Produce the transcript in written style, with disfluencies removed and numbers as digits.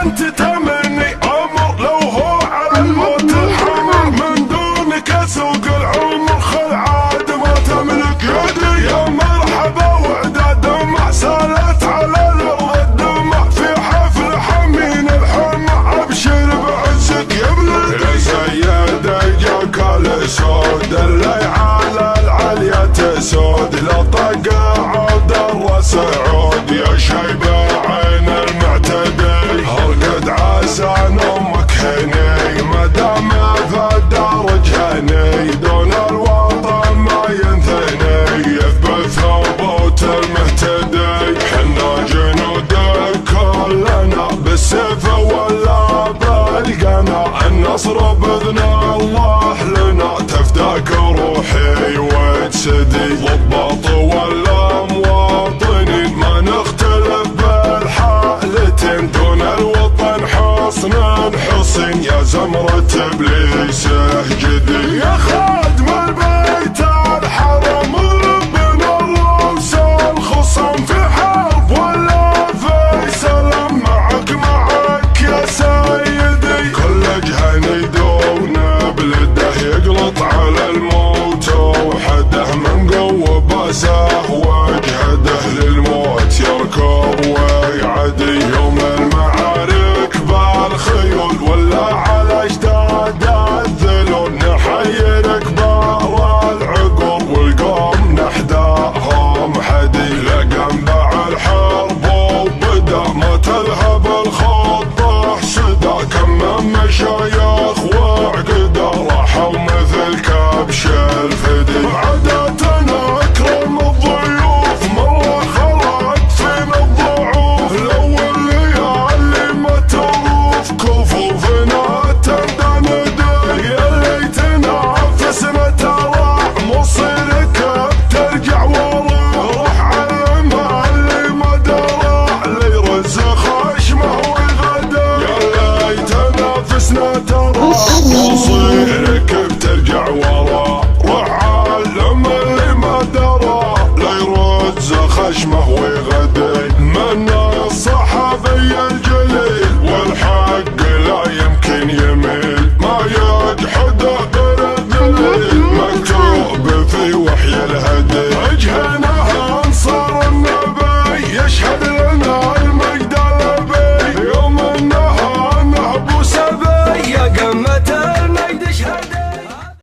انت تمني امر لو هو على الموت الحمر من دونك اسوق العمر خل عاد ما تملك يدي يا مرحبا وعداد دمع سالت على الارض الدمع في حفل حمين الحمى ابشر بعزك يا بلدي سيدي جاك الاسود اللي على العليا تسود لا طق عود الراس عود يا شيبه عين المعتدي ارقد عسان امك هني مدام في الدار جهني دون الوطن ما ينثني يثبت ثبوت المهتدي حنا جنود كلنا بالسيف ولا بالقنا النصر باذن الله لنا تفداك روحي وتسدي ضباط ولا مواطنين ما نختلف بالحالتين دون الوطن حصن حصين يا زمرة ابليس اهجدي يا خال